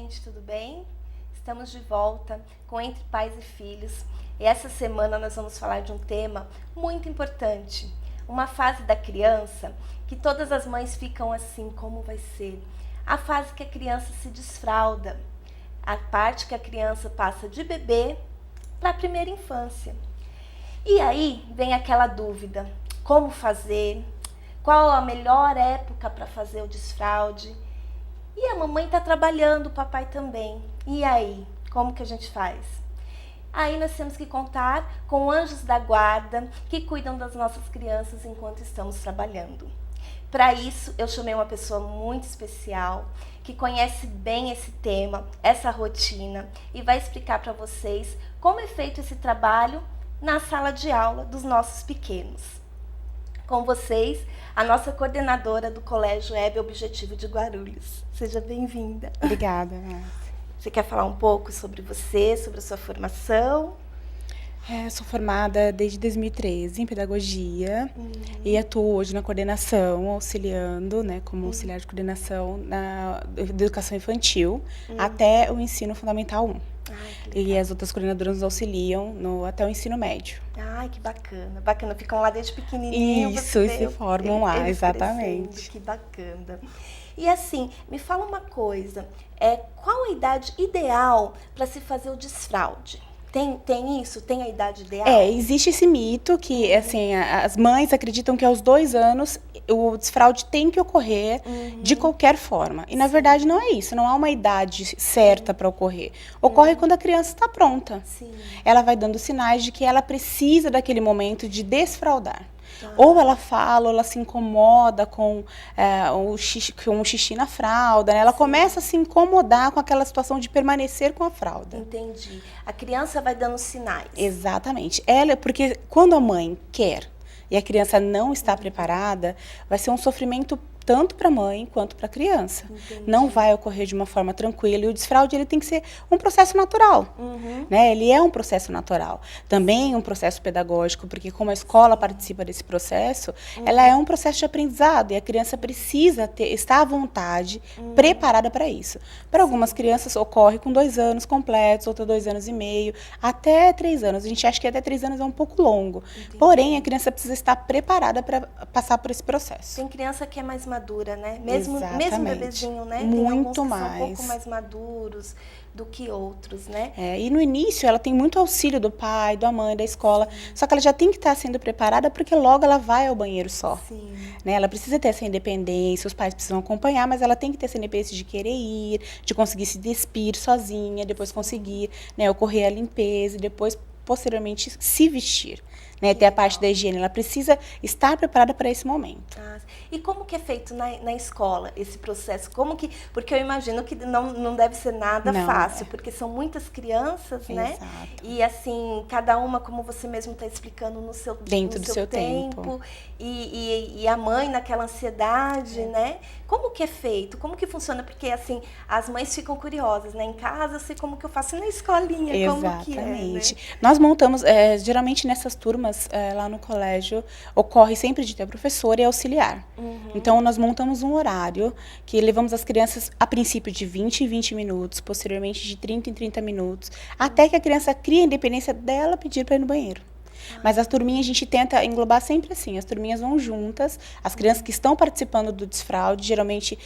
gente, tudo bem? Estamos de volta com Entre Pais e Filhos e essa semana nós vamos falar de um tema muito importante, uma fase da criança que todas as mães ficam assim, como vai ser? A fase que a criança se desfralda, a parte que a criança passa de bebê para a primeira infância. E aí vem aquela dúvida, como fazer? Qual a melhor época para fazer o desfraude? E a mamãe está trabalhando, o papai também. E aí, como que a gente faz? Aí nós temos que contar com anjos da guarda que cuidam das nossas crianças enquanto estamos trabalhando. Para isso, eu chamei uma pessoa muito especial, que conhece bem esse tema, essa rotina, e vai explicar para vocês como é feito esse trabalho na sala de aula dos nossos pequenos. Com vocês, a nossa coordenadora do Colégio Hebe Objetivo de Guarulhos. Seja bem-vinda. Obrigada, Márcia. Você quer falar um pouco sobre você, sobre a sua formação? Sou formada desde 2013 em pedagogia e atuo hoje na coordenação, auxiliando, como auxiliar de coordenação da educação infantil até o ensino fundamental 1. E as outras coordenadoras nos auxiliam até o ensino médio. Ai, que bacana. Bacana, ficam lá desde pequenininho. Isso, e se formam lá, exatamente. Que bacana. E assim, me fala uma coisa, qual a idade ideal para se fazer o desfraude? Tem isso? Tem a idade ideal? Existe esse mito que, assim, as mães acreditam que aos 2 anos o desfraude tem que ocorrer de qualquer forma. E, na verdade, não é isso. Não há uma idade certa para ocorrer. Ocorre quando a criança está pronta. Sim. Ela vai dando sinais de que ela precisa daquele momento de desfraudar. Ou ela fala, ou ela se incomoda com um xixi na fralda, né? Ela começa a se incomodar com aquela situação de permanecer com a fralda. Entendi. A criança vai dando sinais. Exatamente. Porque quando a mãe quer e a criança não está preparada, vai ser um sofrimento tanto para a mãe quanto para a criança. Entendi. Não vai ocorrer de uma forma tranquila. E o desfraude ele tem que ser um processo natural. Né? Ele é um processo natural. Também um processo pedagógico, porque como a escola participa desse processo, ela é um processo de aprendizado. E a criança precisa estar à vontade, preparada para isso. Para algumas crianças ocorre com 2 anos completos, outras 2 anos e meio, até 3 anos. A gente acha que até 3 anos é um pouco longo. Entendi. Porém, a criança precisa estar preparada para passar por esse processo. Tem criança que é mais madura, né? Mesmo bebezinho, né? Muito tem alguns que mais. são um pouco mais maduros do que outros, né? E no início ela tem muito auxílio do pai, da mãe, da escola, só que ela já tem que estar sendo preparada porque logo ela vai ao banheiro só. Sim. Né? Ela precisa ter essa independência, os pais precisam acompanhar, mas ela tem que ter essa independência de querer ir, de conseguir se despir sozinha, depois conseguir, ocorrer a limpeza e depois posteriormente se vestir. Né, ter a parte da higiene, ela precisa estar preparada para esse momento. E como que é feito na escola esse processo? Porque eu imagino que não deve ser nada fácil, porque são muitas crianças, né? Exato. E assim, cada uma, como você mesmo está explicando, dentro do seu tempo. E a mãe naquela ansiedade, né? Como que é feito? Como que funciona? Porque assim, as mães ficam curiosas, né? Em casa, eu sei como que eu faço na escolinha, exatamente. Como que é, né? Nós montamos, geralmente nessas turmas, lá no colégio, ocorre sempre de ter professor e auxiliar. Então, nós montamos um horário que levamos as crianças, a princípio, de 20 em 20 minutos, posteriormente de 30 em 30 minutos, até que a criança crie a independência dela pedir para ir no banheiro. Mas as turminhas a gente tenta englobar sempre assim, as turminhas vão juntas, as crianças que estão participando do desfraude, geralmente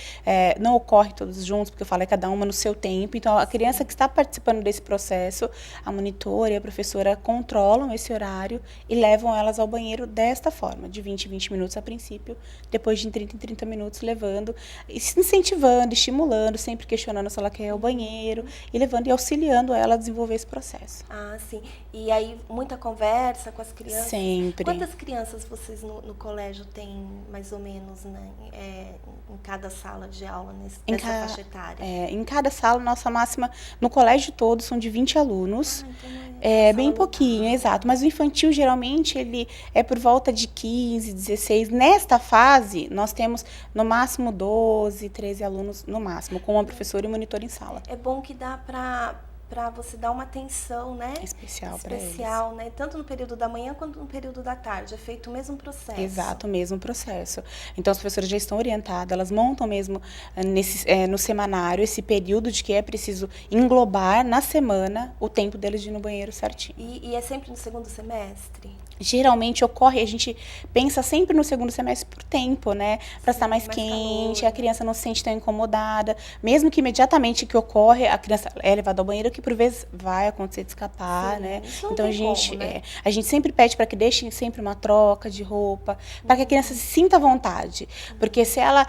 não ocorre todos juntos, porque eu falo, cada uma no seu tempo, então a criança que está participando desse processo, a monitora e a professora controlam esse horário e levam elas ao banheiro desta forma, de 20 em 20 minutos a princípio, depois de 30 em 30 minutos levando, incentivando, estimulando, sempre questionando se ela quer ir ao banheiro, e levando e auxiliando ela a desenvolver esse processo. Sim. E aí, muita conversa com as crianças? Sempre. Quantas crianças vocês no colégio têm, mais ou menos, né, em cada sala de aula, nessa faixa etária? Em cada sala, nossa máxima, no colégio todo, são de 20 alunos. Então bem pouquinho, exato. Mas o infantil, geralmente, ele é por volta de 15, 16. Nesta fase, nós temos, no máximo, 12, 13 alunos, no máximo, com uma professora e monitor em sala. É bom que dá para para você dar uma atenção, né? Especial para eles. Especial, né? Tanto no período da manhã quanto no período da tarde. É feito o mesmo processo. Exato, o mesmo processo. Então, as professoras já estão orientadas, elas montam mesmo no semanário esse período de que é preciso englobar na semana o tempo deles de ir no banheiro certinho. E é sempre no segundo semestre? Geralmente ocorre, a gente pensa sempre no segundo semestre por tempo, né? Para estar mais quente, calor. a criança não se sente tão incomodada. Mesmo que imediatamente que ocorre, a criança é levada ao banheiro, que por vezes vai acontecer de escapar, né? Então a gente sempre pede para que deixem sempre uma troca de roupa, para que a criança se sinta à vontade. Porque se ela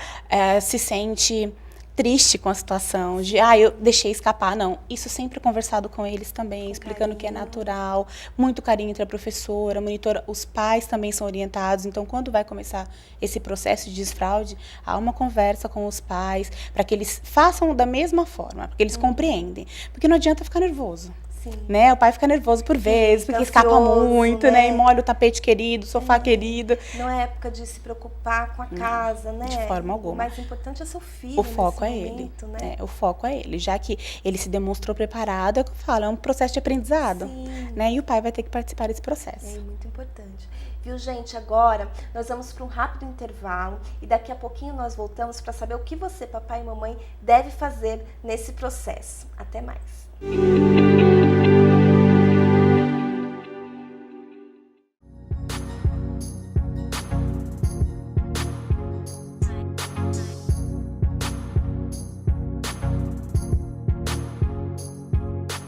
se sente triste com a situação de, eu deixei escapar, não. Isso sempre conversado com eles também, explicando que é natural, muito carinho entre a professora, a monitora, os pais também são orientados, então quando vai começar esse processo de desfraude, há uma conversa com os pais, para que eles façam da mesma forma, porque eles compreendem, porque não adianta ficar nervoso. Sim. Né? O pai fica nervoso por vezes, porque escapa muito, né? E molha o tapete querido, o sofá querido. Não é época de se preocupar com a casa, né? De forma alguma. O mais importante é seu filho. O foco é momento, ele. Né? O foco é ele. Já que ele se demonstrou preparado, é o que eu falo, é um processo de aprendizado. Né? E o pai vai ter que participar desse processo. É muito importante. Viu, gente? Agora nós vamos para um rápido intervalo e daqui a pouquinho nós voltamos para saber o que você, papai e mamãe, deve fazer nesse processo. Até mais.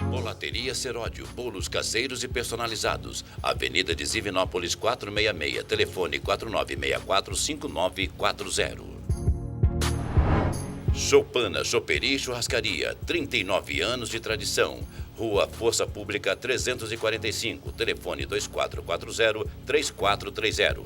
Bolateria Seródio, bolos caseiros e personalizados. Avenida de Divinópolis 466, telefone 4964-5940. Choupana, Choperia e Churrascaria, 39 anos de tradição. Rua Força Pública 345, telefone 2440-3430.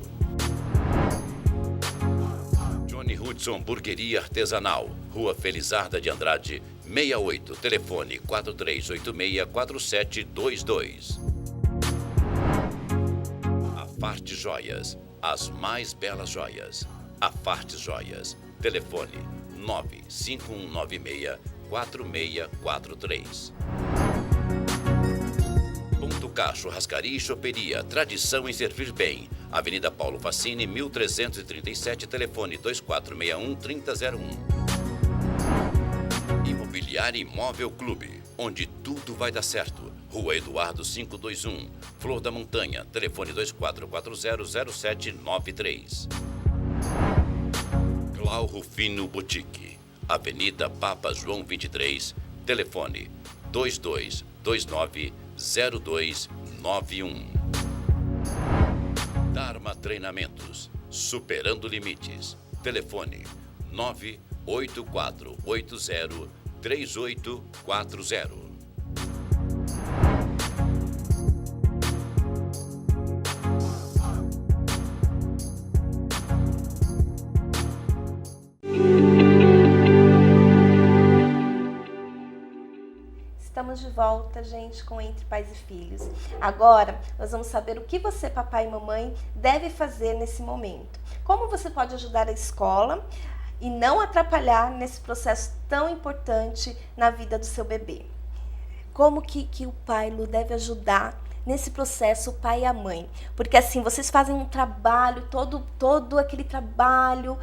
Johnny Hudson Burgueria Artesanal, Rua Felizarda de Andrade, 68, telefone 4386-4722. Afarte Joias, as mais belas joias. Afarte Joias, telefone 95196-4643. Ponto K, Churrascaria e Choperia, tradição em servir bem. Avenida Paulo Facini, 1337, telefone 2461-3001. Imobiliária Imóvel Clube, onde tudo vai dar certo. Rua Eduardo 521, Flor da Montanha, telefone 2440-0793. Clau Rufino Boutique, Avenida Papa João 23, telefone 2229-0291. Dharma Treinamentos, Superando Limites, telefone 98480-3840. Estamos de volta, gente, com Entre Pais e Filhos. Agora, nós vamos saber o que você, papai e mamãe, deve fazer nesse momento. Como você pode ajudar a escola e não atrapalhar nesse processo tão importante na vida do seu bebê. Como que o pai, Lu, deve ajudar nesse processo, o pai e a mãe? Porque assim, vocês fazem um trabalho, todo aquele trabalho,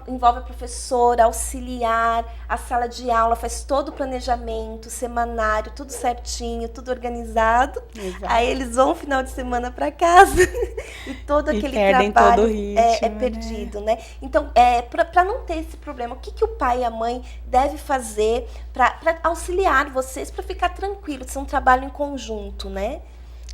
envolve a professora, auxiliar, a sala de aula, faz todo o planejamento, semanário, tudo certinho, tudo organizado. Exato. Aí eles vão no final de semana para casa e todo aquele trabalho todo o ritmo, é perdido, né? Então, para não ter esse problema, o que o pai e a mãe devem fazer para auxiliar vocês, para ficar tranquilo, ser um trabalho em conjunto, né?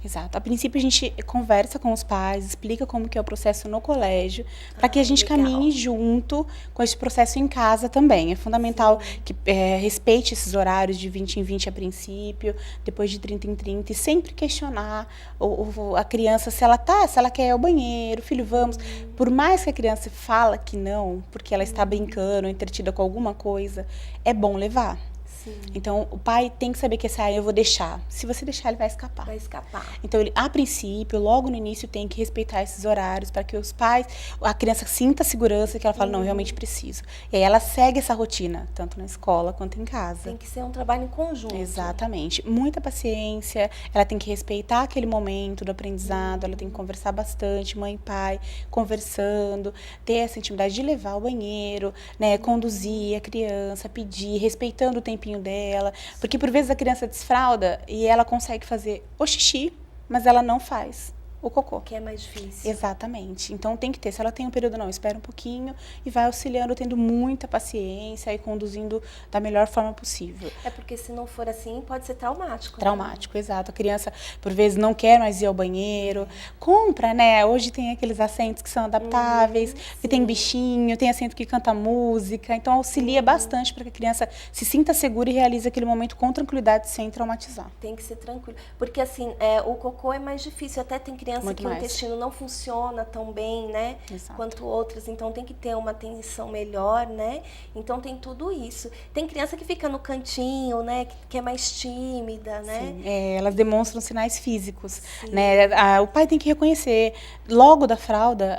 Exato. A princípio, a gente conversa com os pais, explica como que é o processo no colégio, para que a gente caminhe junto com esse processo em casa também. É fundamental que respeite esses horários de 20 em 20 a princípio, depois de 30 em 30, e sempre questionar a criança se ela quer ir ao banheiro, filho, vamos. Por mais que a criança fala que não, porque ela está brincando, entretida com alguma coisa, é bom levar. Sim. Então, o pai tem que saber que eu vou deixar. Se você deixar, ele vai escapar. Vai escapar. Então, ele, a princípio, logo no início, tem que respeitar esses horários para que os pais, a criança sinta a segurança que ela fala, não, eu realmente preciso. E aí ela segue essa rotina, tanto na escola quanto em casa. Tem que ser um trabalho em conjunto. Exatamente. Muita paciência, ela tem que respeitar aquele momento do aprendizado, ela tem que conversar bastante, mãe e pai, conversando, ter essa intimidade de levar ao banheiro, né, conduzir a criança, pedir, respeitando o tempinho dela, porque por vezes a criança desfralda e ela consegue fazer o xixi, mas ela não faz o cocô. Que é mais difícil. Exatamente. Então tem que ter, se ela tem um período, não, espera um pouquinho e vai auxiliando, tendo muita paciência e conduzindo da melhor forma possível. É porque se não for assim, pode ser traumático. Traumático, exato. A criança, por vezes, não quer mais ir ao banheiro. Compra, né? Hoje tem aqueles assentos que são adaptáveis, que tem bichinho, tem assento que canta música. Então, auxilia bastante para que a criança se sinta segura e realize aquele momento com tranquilidade, sem traumatizar. Tem que ser tranquilo. Porque, assim, o cocô é mais difícil. Até tem criança Muito que mais. o intestino não funciona tão bem, né? Exato. Quanto outras. Então, tem que ter uma atenção melhor, né? Então, tem tudo isso. Tem criança que fica no cantinho, né? Que é mais tímida, né? Sim, elas demonstram sinais físicos, né? O pai tem que reconhecer logo da fralda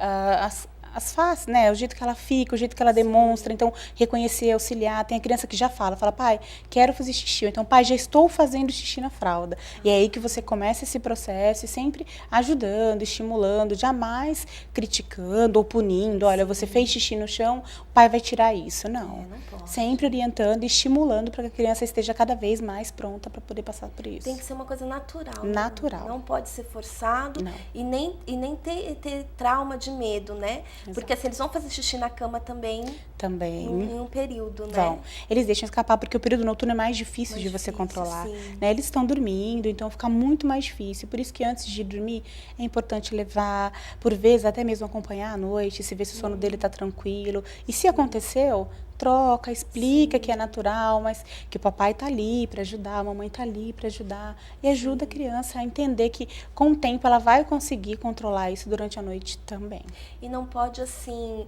as faces, né? O jeito que ela fica, o jeito que ela demonstra. Então, reconhecer, auxiliar. Tem a criança que já fala, pai, quero fazer xixi. Então, pai, já estou fazendo xixi na fralda. E é aí que você começa esse processo e sempre ajudando, estimulando, jamais criticando ou punindo. Olha, você fez xixi no chão, o pai vai tirar isso. Não. Não pode. Sempre orientando e estimulando para que a criança esteja cada vez mais pronta para poder passar por isso. Tem que ser uma coisa natural. Natural. Não pode ser forçado. Não. E nem ter trauma de medo, né? Porque assim, eles vão fazer xixi na cama também em um período, né? Vão. Eles deixam escapar, porque o período noturno é mais difícil de você controlar. Né? Eles estão dormindo, então fica muito mais difícil. Por isso que antes de dormir, é importante levar, por vezes até mesmo acompanhar à noite, se ver se o sono dele está tranquilo. E se aconteceu, troca, explica que é natural, mas que o papai está ali para ajudar, a mamãe está ali para ajudar. E ajuda a criança a entender que, com o tempo, ela vai conseguir controlar isso durante a noite também. E não pode, assim,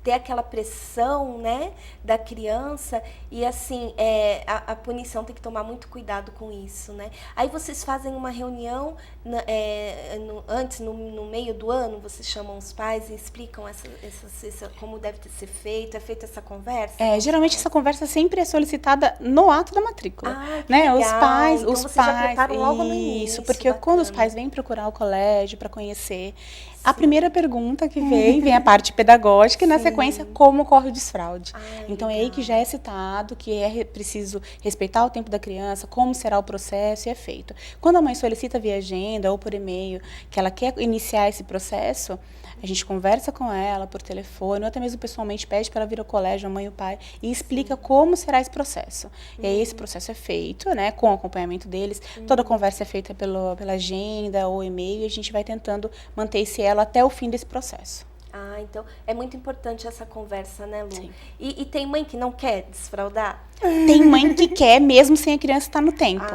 ter aquela pressão, né, da criança e, assim, a punição tem que tomar muito cuidado com isso, né? Aí vocês fazem uma reunião antes, no meio do ano, vocês chamam os pais e explicam como deve ser feito, é feita essa conversa? Geralmente essa conversa sempre é solicitada no ato da matrícula. Né? Legal. Então, vocês já preparam logo no início. Isso, porque quando os pais vêm procurar o colégio para conhecer, a primeira pergunta que vem a parte pedagógica e, na sequência, como ocorre o desfraude. Então, é aí que já é citado que é preciso respeitar o tempo da criança, como será o processo, e é feito. Quando a mãe solicita via agenda ou por e-mail que ela quer iniciar esse processo, a gente conversa com ela por telefone, ou até mesmo pessoalmente pede para ela vir ao colégio, a mãe e o pai, e explica como será esse processo. E aí esse processo é feito, né, com o acompanhamento deles. Toda a conversa é feita pela agenda ou e-mail, e a gente vai tentando manter esse elo até o fim desse processo. Então é muito importante essa conversa, né, Lu? Sim. E tem mãe que não quer desfraldar? Tem mãe que quer, mesmo sem a criança estar no tempo.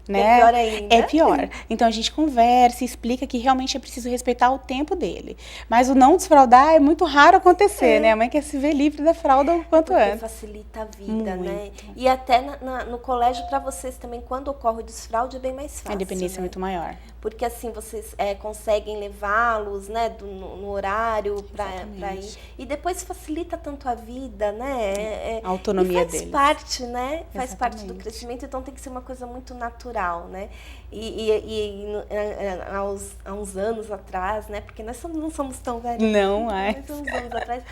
Né? É pior ainda. É pior. Então a gente conversa e explica que realmente é preciso respeitar o tempo dele. Mas o não desfraldar é muito raro acontecer, né? A mãe quer se ver livre da fralda o quanto antes. Facilita a vida, muito, né? E até no colégio, para vocês também, quando ocorre o desfraude, é bem mais fácil. A independência é muito maior. Porque assim, vocês conseguem levá-los, né, no horário para ir. E depois facilita tanto a vida, né? A autonomia deles. Faz parte, né? Faz parte do crescimento, então tem que ser uma coisa muito natural, né? Há uns anos atrás, né? Porque nós não somos tão velhos. Não, Mas há uns anos atrás,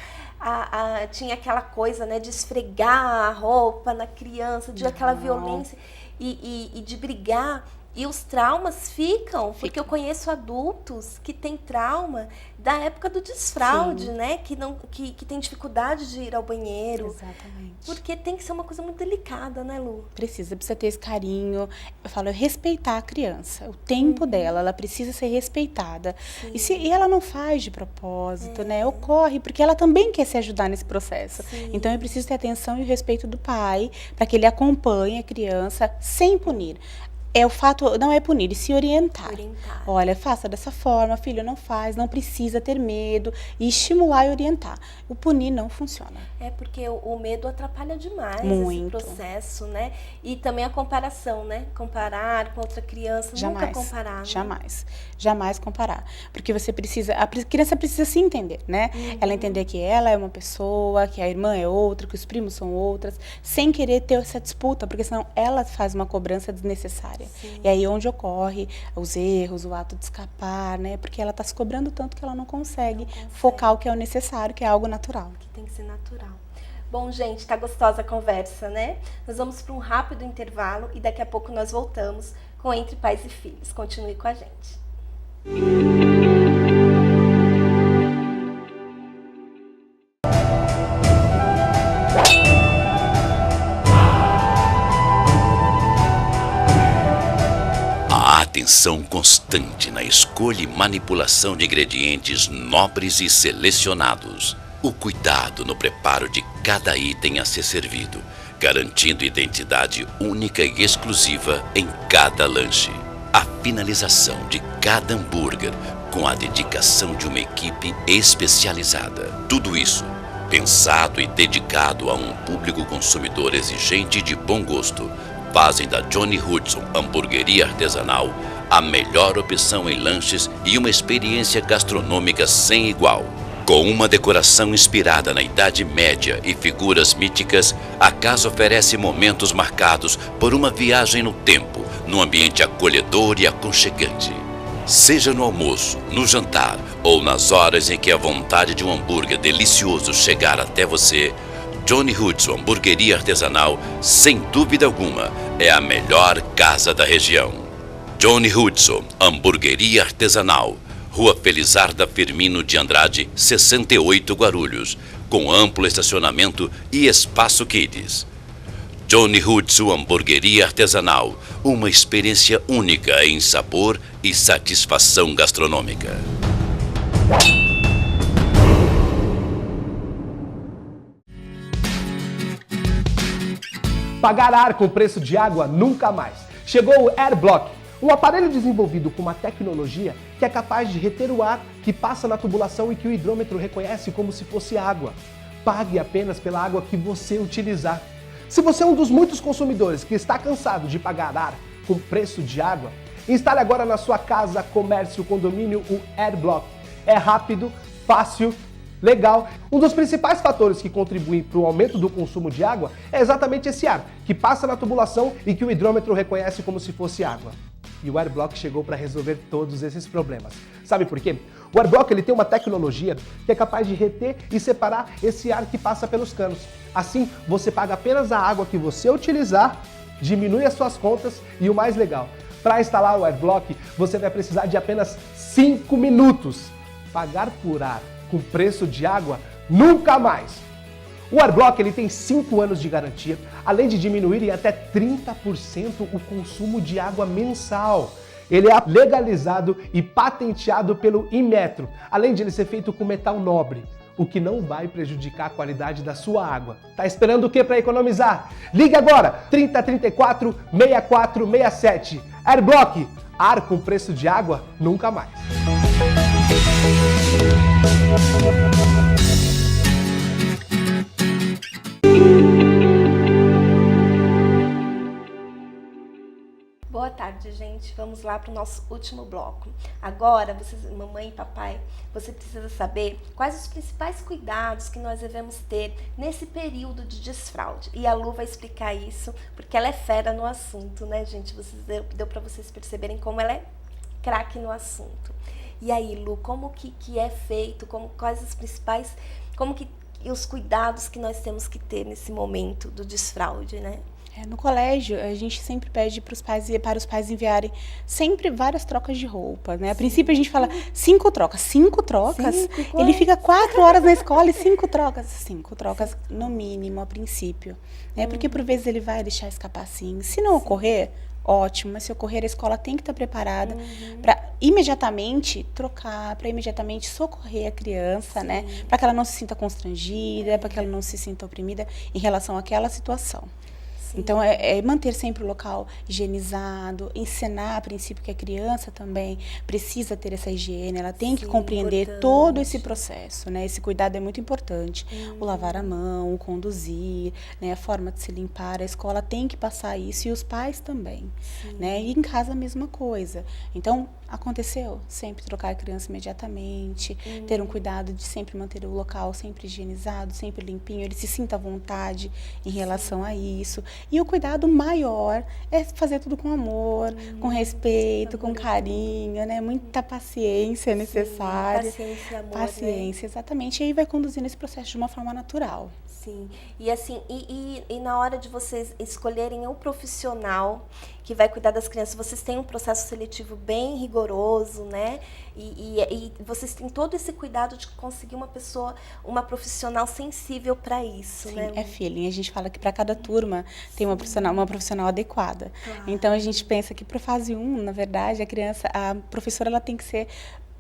tinha aquela coisa, né, de esfregar a roupa na criança, de aquela violência e de brigar. E os traumas ficam, porque eu conheço adultos que têm trauma da época do desfraude, né? Que tem dificuldade de ir ao banheiro. Exatamente. Porque tem que ser uma coisa muito delicada, né, Lu? Precisa ter esse carinho. Eu falo, respeitar a criança, o tempo dela, ela precisa ser respeitada. E ela não faz de propósito, né? Ocorre, porque ela também quer se ajudar nesse processo. Então, é preciso ter atenção e o respeito do pai, para que ele acompanhe a criança sem punir. O fato não é punir, e se orientar. Orientar. Olha, faça dessa forma, filho, não faz, não precisa ter medo, e estimular e orientar. O punir não funciona. Porque o medo atrapalha demais Muito. esse processo, né? E também a comparação, né? Comparar com outra criança, Jamais, nunca comparar, né? Jamais comparar. Porque a criança precisa se entender, né? Ela entender que ela é uma pessoa, que a irmã é outra, que os primos são outras, sem querer ter essa disputa, porque senão ela faz uma cobrança desnecessária. Sim. E aí onde ocorre os erros, o ato de escapar, né? Porque ela está se cobrando tanto que ela não consegue focar o que é o necessário, que é algo natural. Que tem que ser natural. Bom, gente, tá gostosa a conversa, né? Nós vamos para um rápido intervalo e daqui a pouco nós voltamos com Entre Pais e Filhos. Continue com a gente. A atenção constante na escolha e manipulação de ingredientes nobres e selecionados. O cuidado no preparo de cada item a ser servido, garantindo identidade única e exclusiva em cada lanche. A finalização de cada hambúrguer com a dedicação de uma equipe especializada. Tudo isso pensado e dedicado a um público consumidor exigente e de bom gosto, fazem da Johnny Hudson Hamburgueria Artesanal a melhor opção em lanches e uma experiência gastronômica sem igual. Com uma decoração inspirada na Idade Média e figuras míticas, a casa oferece momentos marcados por uma viagem no tempo, num ambiente acolhedor e aconchegante. Seja no almoço, no jantar ou nas horas em que a vontade de um hambúrguer delicioso chegar até você, Johnny Hudson Hamburgueria Artesanal, sem dúvida alguma, é a melhor casa da região. Johnny Hudson Hamburgueria Artesanal, Rua Felizarda Firmino de Andrade, 68 Guarulhos, com amplo estacionamento e espaço kids. Johnny Hudson Hamburgueria Artesanal, uma experiência única em sabor e satisfação gastronômica. Pagar ar com preço de água nunca mais. Chegou o AirBlock, um aparelho desenvolvido com uma tecnologia que é capaz de reter o ar que passa na tubulação e que o hidrômetro reconhece como se fosse água. Pague apenas pela água que você utilizar. Se você é um dos muitos consumidores que está cansado de pagar ar com preço de água, instale agora na sua casa, comércio, condomínio o AirBlock. É rápido, fácil, legal. Um dos principais fatores que contribuem para o aumento do consumo de água é exatamente esse ar, que passa na tubulação e que o hidrômetro reconhece como se fosse água. E o AirBlock chegou para resolver todos esses problemas. Sabe por quê? O AirBlock ele tem uma tecnologia que é capaz de reter e separar esse ar que passa pelos canos. Assim, você paga apenas a água que você utilizar, diminui as suas contas e o mais legal, para instalar o AirBlock, você vai precisar de apenas 5 minutos. Pagar por ar com preço de água, nunca mais! O AirBlock ele tem 5 anos de garantia, além de diminuir em até 30% o consumo de água mensal. Ele é legalizado e patenteado pelo Inmetro, além de ele ser feito com metal nobre, o que não vai prejudicar a qualidade da sua água. Tá esperando o que para economizar? Ligue agora, 3034 6467. AirBlock, ar com preço de água, nunca mais. Boa tarde, gente. Vamos lá para o nosso último bloco. Agora, vocês, mamãe e papai, você precisa saber quais os principais cuidados que nós devemos ter nesse período de desfraude. E a Lu vai explicar isso, porque ela é fera no assunto, né, gente? Deu para vocês perceberem como ela é craque no assunto. E aí, Lu, como que é feito, quais os principais, e os cuidados que nós temos que ter nesse momento do desfraude, né? No colégio, a gente sempre pede para os pais enviarem sempre várias trocas de roupa, né? A princípio a gente fala 5 trocas. 5 trocas? Ele fica 4 horas na escola e 5 trocas. 5 trocas no mínimo, a princípio. Né? Porque por vezes ele vai deixar escapar sim. Se não ocorrer, ótimo. Mas se ocorrer, a escola tem que estar preparada para imediatamente trocar, para imediatamente socorrer a criança, né? Para que ela não se sinta constrangida, para que ela não se sinta oprimida em relação àquela situação. Então, é manter sempre o local higienizado, ensinar a princípio que a criança também precisa ter essa higiene, ela tem que compreender todo esse processo, né? Esse cuidado é muito importante. O lavar a mão, o conduzir, né? A forma de se limpar, a escola tem que passar isso e os pais também, né? E em casa a mesma coisa. Então, aconteceu, sempre trocar a criança imediatamente, ter um cuidado de sempre manter o local sempre higienizado, sempre limpinho, ele se sinta à vontade em relação a isso. E o cuidado maior é fazer tudo com amor, com respeito, com carinho, né? Muita paciência é necessária. Paciência e amor, paciência, exatamente. E aí vai conduzindo esse processo de uma forma natural. Sim, e assim, e na hora de vocês escolherem o profissional que vai cuidar das crianças, vocês têm um processo seletivo bem rigoroso, né? E vocês têm todo esse cuidado de conseguir uma pessoa, uma profissional sensível para isso, Sim, né? é feeling. A gente fala que para cada turma tem uma profissional adequada. Claro. Então a gente pensa que para fase 1, na verdade, a professora ela tem que ser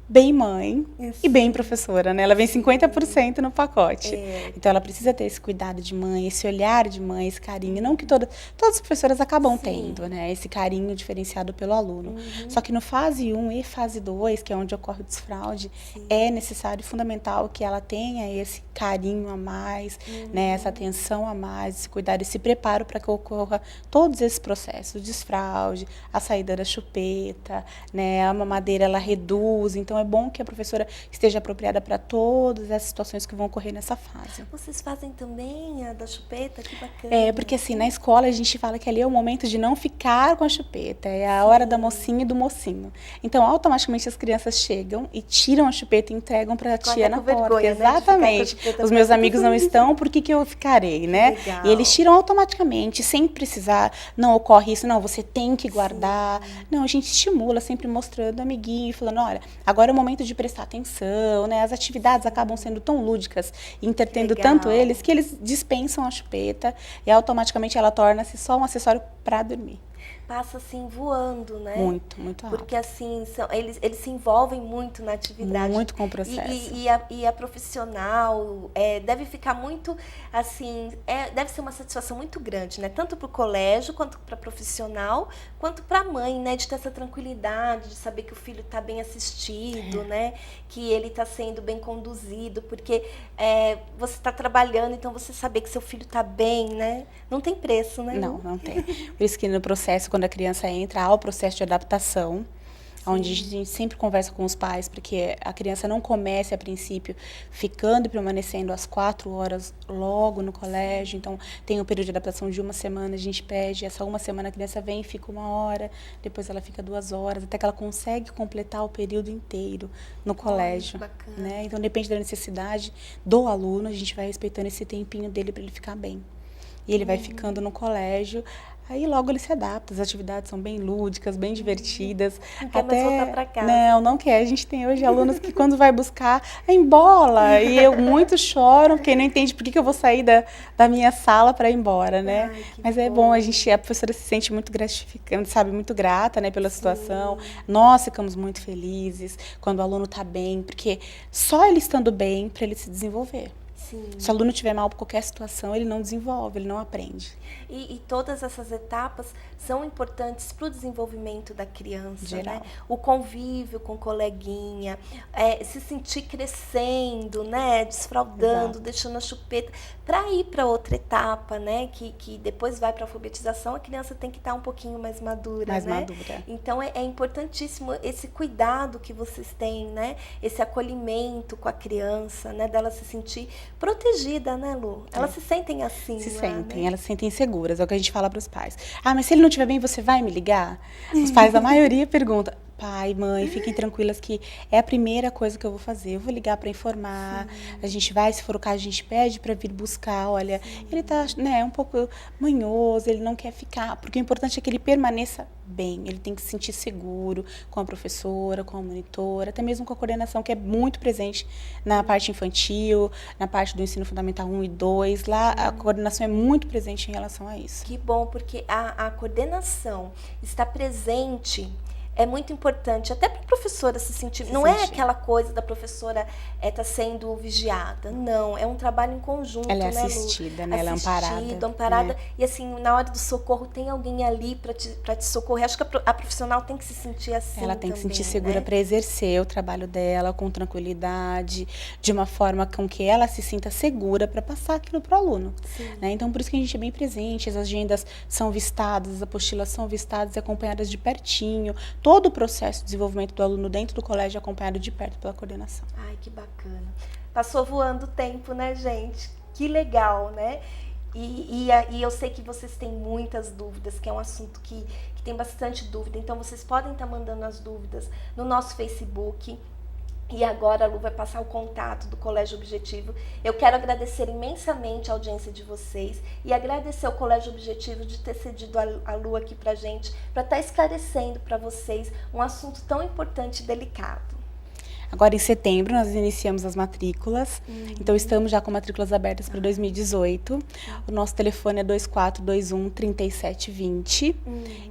bem mãe e bem professora, né? Ela vem 50% no pacote. Então, ela precisa ter esse cuidado de mãe, esse olhar de mãe, esse carinho. Não que todas as professoras acabam tendo, né? Esse carinho diferenciado pelo aluno. Só que no fase 1 e fase 2, que é onde ocorre o desfraude, é necessário e fundamental que ela tenha esse carinho a mais, né? Essa atenção a mais, esse cuidado, esse preparo para que ocorra todos esses processos. O desfraude, a saída da chupeta, né? A mamadeira, ela reduz. Então, é bom que a professora esteja apropriada para todas as situações que vão ocorrer nessa fase. Vocês fazem também a da chupeta? Que bacana. Porque assim, na escola a gente fala que ali é o momento de não ficar com a chupeta, é a hora da mocinha e do mocinho. Então, automaticamente as crianças chegam e tiram a chupeta e entregam para a tia na porta. Vergonha, exatamente. Né, os meus amigos não estão, por que eu ficarei, né? Legal. E eles tiram automaticamente, sem precisar, não ocorre isso, não, você tem que guardar. Não, a gente estimula, sempre mostrando amiguinho, falando, olha, agora é o momento de prestar atenção, né? As atividades acabam sendo tão lúdicas e entretendo tanto eles que eles dispensam a chupeta e automaticamente ela torna-se só um acessório para dormir. Passa assim voando, né? Muito, muito rápido. Porque assim, eles se envolvem muito na atividade. Muito com o processo. E a profissional deve ficar muito, assim, deve ser uma satisfação muito grande, né? Tanto para o colégio, quanto para profissional, quanto para a mãe, né? De ter essa tranquilidade, de saber que o filho está bem assistido, né? Que ele está sendo bem conduzido, porque você está trabalhando, então você saber que seu filho está bem, né? Não tem preço, né? Não tem. Por isso que no processo, quando a criança entra, há o processo de adaptação, onde a gente sempre conversa com os pais, porque a criança não comece, a princípio, ficando e permanecendo às 4 horas logo no colégio. Então, tem um período de adaptação de 1 semana, a gente pede, essa 1 semana a criança vem e fica 1 hora, depois ela fica 2 horas, até que ela consegue completar o período inteiro no colégio. Bacana. Né? Então, depende da necessidade do aluno, a gente vai respeitando esse tempinho dele para ele ficar bem. E ele vai ficando no colégio, aí logo ele se adapta, as atividades são bem lúdicas, bem divertidas. Não quer mais voltar para casa. Não quer. A gente tem hoje alunos que quando vai buscar, embola. E muitos choram, porque não entende por que eu vou sair da minha sala para ir embora, né? Mas é bom, a professora se sente muito gratificante, sabe, muito grata, né, pela situação. Nós ficamos muito felizes quando o aluno está bem, porque só ele estando bem para ele se desenvolver. Sim. Se o aluno estiver mal por qualquer situação, ele não desenvolve, ele não aprende. E todas essas etapas são importantes para o desenvolvimento da criança, Geral. né? O convívio com o coleguinha, se sentir crescendo, né? Desfraudando, Exato. deixando a chupeta, para ir para outra etapa, né? Que depois vai para a alfabetização, a criança tem que estar um pouquinho mais madura, Mais né? madura. Então é importantíssimo esse cuidado que vocês têm, né? Esse acolhimento com a criança, né? Dela se sentir protegida, né, Lu? Elas se sentem assim, Se lá, sentem, né? elas se sentem seguras, é o que a gente fala para os pais. Ah, mas se ele não estiver bem, você vai me ligar? Os pais da maioria perguntam, pai, mãe, fiquem tranquilas que é a primeira coisa que eu vou fazer. Eu vou ligar para informar, a gente vai, se for o caso, a gente pede para vir buscar. Olha, ele tá, né, um pouco manhoso, ele não quer ficar, porque o importante é que ele permaneça bem, ele tem que se sentir seguro com a professora, com a monitora, até mesmo com a coordenação, que é muito presente na parte infantil, na parte do ensino fundamental 1 e 2, lá a coordenação é muito presente em relação a isso. Que bom, porque a coordenação está presente é muito importante, até para a professora se sentir. Não é aquela coisa da professora tá sendo vigiada. Não, é um trabalho em conjunto. Ela é né, assistida, né? Ela é amparada. E assim, na hora do socorro, tem alguém ali para te socorrer. Acho que a profissional tem que se sentir assim. Ela tem que se também, sentir segura, né? para exercer o trabalho dela com tranquilidade, de uma forma com que ela se sinta segura para passar aquilo para o aluno. Né? Então, por isso que a gente é bem presente, as agendas são vistadas, as apostilas são vistadas e acompanhadas de pertinho. Todo o processo de desenvolvimento do aluno dentro do colégio é acompanhado de perto pela coordenação. Ai, que bacana. Passou voando o tempo, né, gente? Que legal, né? E eu sei que vocês têm muitas dúvidas, que é um assunto que tem bastante dúvida. Então, vocês podem estar mandando as dúvidas no nosso Facebook. E agora a Lu vai passar o contato do Colégio Objetivo. Eu quero agradecer imensamente a audiência de vocês e agradecer ao Colégio Objetivo de ter cedido a Lu aqui pra gente, para estar esclarecendo para vocês um assunto tão importante e delicado. Agora, em setembro, nós iniciamos as matrículas. Então, estamos já com matrículas abertas para 2018. O nosso telefone é 2421-3720.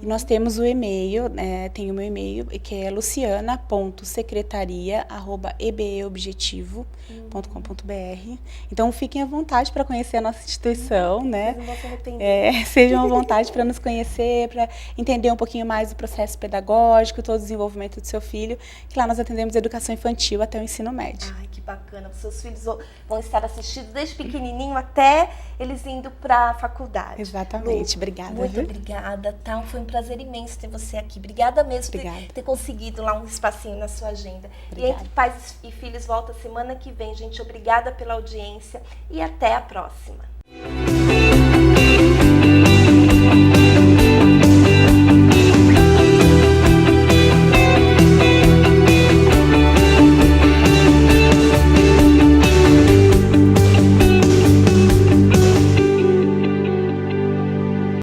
E nós temos o e-mail, tem o meu e-mail, que é luciana.secretaria@ebeobjetivo.com.br. Então, fiquem à vontade para conhecer a nossa instituição, né? Vocês não vão se arrepender. Sejam à vontade para nos conhecer, para entender um pouquinho mais do processo pedagógico, todo o desenvolvimento do seu filho. Que lá nós atendemos educação infantil até o ensino médio. Ai, que bacana. Os seus filhos vão estar assistidos desde pequenininho até eles indo para a faculdade. Exatamente. Lu, obrigada. Muito obrigada, tá? Foi um prazer imenso ter você aqui. Obrigada mesmo por ter conseguido lá um espacinho na sua agenda. Obrigada. E Entre Pais e Filhos volta semana que vem, gente. Obrigada pela audiência e até a próxima.